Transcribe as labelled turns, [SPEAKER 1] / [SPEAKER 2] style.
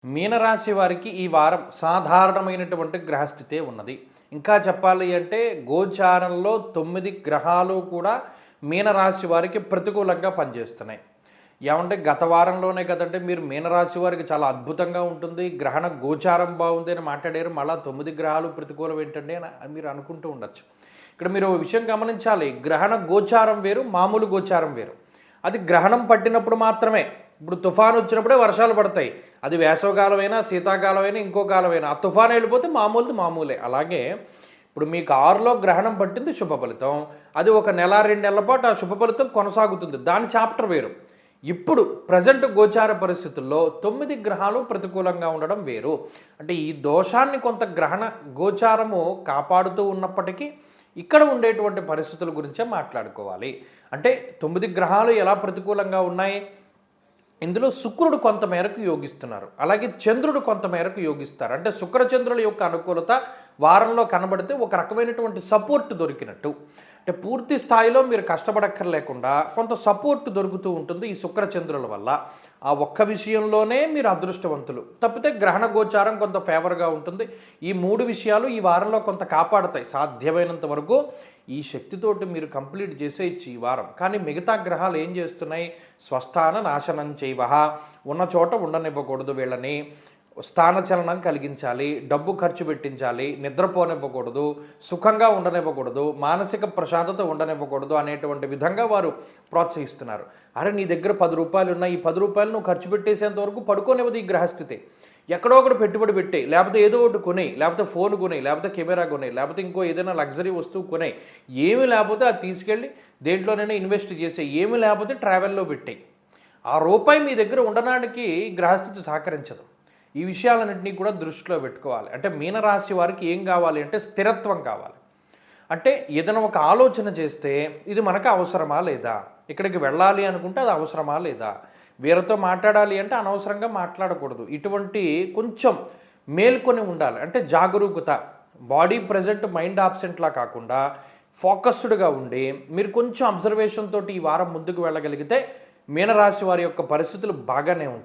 [SPEAKER 1] మీనరాశి వారికి ఈ వారం సాధారణమైనటువంటి గ్రహస్థితే ఉన్నది. ఇంకా చెప్పాలి అంటే గోచారంలో 9 గ్రహాలు కూడా మీనరాశి వారికి ప్రతికూలంగా పనిచేస్తున్నాయి. ఏమంటే గత వారంలోనే కదంటే మీరు మీనరాశి వారికి చాలా అద్భుతంగా ఉంటుంది. గ్రహణ గోచారం బాగుంది అని మాట్లాడారు. మళ్ళా 9 గ్రహాలు ప్రతికూలం ఏంటండి అని మీరు అనుకుంటూ ఉండొచ్చు. ఇక్కడ మీరు ఓ విషయం గమనించాలి. గ్రహణ గోచారం వేరు, మామూలు గోచారం వేరు. అది గ్రహణం పట్టినప్పుడు మాత్రమే. ఇప్పుడు తుఫాను వచ్చినప్పుడే వర్షాలు పడతాయి. అది వేసవకాలమైనా, శీతాకాలమైనా, ఇంకో కాలమైనా. ఆ తుఫాను వెళ్ళిపోతే మామూలుది మామూలే. అలాగే ఇప్పుడు మీకు 6లో గ్రహణం పట్టింది శుభ ఫలితం. అది ఒక నెల, 2 నెలల పాటు ఆ శుభ ఫలితం కొనసాగుతుంది. దాని చాప్టర్ వేరు. ఇప్పుడు ప్రజెంట్ గోచార పరిస్థితుల్లో 9 గ్రహాలు ప్రతికూలంగా ఉండడం వేరు. అంటే ఈ దోషాన్ని కొంత గ్రహణ గోచారము కాపాడుతూ ఉన్నప్పటికీ ఇక్కడ ఉండేటువంటి పరిస్థితుల గురించే మాట్లాడుకోవాలి. అంటే 9 గ్రహాలు ఎలా ప్రతికూలంగా ఉన్నాయి? ఇందులో శుక్రుడు కొంతమేరకు యోగిస్తున్నారు. అలాగే చంద్రుడు కొంతమేరకు యోగిస్తారు. అంటే శుక్రచంద్రుల యొక్క అనుకూలత వారంలో కనబడితే ఒక రకమైనటువంటి సపోర్ట్ దొరికినట్టు. అంటే పూర్తి స్థాయిలో మీరు కష్టపడక్కర్లేకుండా కొంత సపోర్ట్ దొరుకుతూ ఉంటుంది ఈ శుక్రచంద్రుల వల్ల. ఆ ఒక్క విషయంలోనే మీరు అదృష్టవంతులు. తప్పితే గ్రహణ గోచారం కొంత ఫేవర్గా ఉంటుంది. ఈ 3 విషయాలు ఈ వారంలో కొంత కాపాడతాయి. సాధ్యమైనంత వరకు ఈ శక్తితోటి మీరు కంప్లీట్ చేసేయచ్చు ఈ వారం. కానీ మిగతా గ్రహాలు ఏం చేస్తున్నాయి? స్వస్థాన నాశనం చేయవహ, ఉన్న చోట ఉండనివ్వకూడదు వీళ్ళని, స్థానచలనం కలిగించాలి, డబ్బు ఖర్చు పెట్టించాలి, నిద్రపోనివ్వకూడదు, సుఖంగా ఉండనివ్వకూడదు, మానసిక ప్రశాంతత ఉండనివ్వకూడదు అనేటువంటి విధంగా వారు ప్రోత్సహిస్తున్నారు. అరే నీ దగ్గర 10 రూపాయలు ఉన్నాయి, ఈ 10 రూపాయలు నువ్వు ఖర్చు పెట్టేసేంత వరకు పడుకోనివ్వదు ఈ గ్రహస్థితి. ఎక్కడో ఒకటి పెట్టుబడి పెట్టే, లేకపోతే ఏదో ఒకటి కొనేయి, లేకపోతే ఫోన్ కొనేయి, లేకపోతే కెమెరా కొనేయి, లేకపోతే ఇంకో ఏదైనా లగ్జరీ వస్తువు కొనేయి. ఏమి లేకపోతే అది తీసుకెళ్ళి దేంట్లోనైనా ఇన్వెస్ట్ చేసే, ఏమి లేకపోతే ట్రావెల్లో పెట్టేయి. ఆ రూపాయి మీ దగ్గర ఉండడానికి గ్రహస్థితి సహకరించదు. ఈ విషయాలన్నింటినీ కూడా దృష్టిలో పెట్టుకోవాలి. అంటే మీనరాశి వారికి ఏం కావాలి అంటే స్థిరత్వం కావాలి. అంటే ఏదైనా ఒక ఆలోచన చేస్తే ఇది మనకు అవసరమా లేదా, ఇక్కడికి వెళ్ళాలి అనుకుంటే అది అవసరమా లేదా, వీరితో మాట్లాడాలి అంటే అనవసరంగా మాట్లాడకూడదు. ఇటువంటి కొంచెం మేల్కొని ఉండాలి. అంటే జాగరూకత, బాడీ ప్రజెంట్ మైండ్ ఆబ్సెంట్లా కాకుండా ఫోకస్డ్గా ఉండి మీరు కొంచెం అబ్జర్వేషన్ తోటి ఈ వారం ముందుకు వెళ్ళగలిగితే మీనరాశి వారి యొక్క పరిస్థితులు బాగానే ఉంటాయి.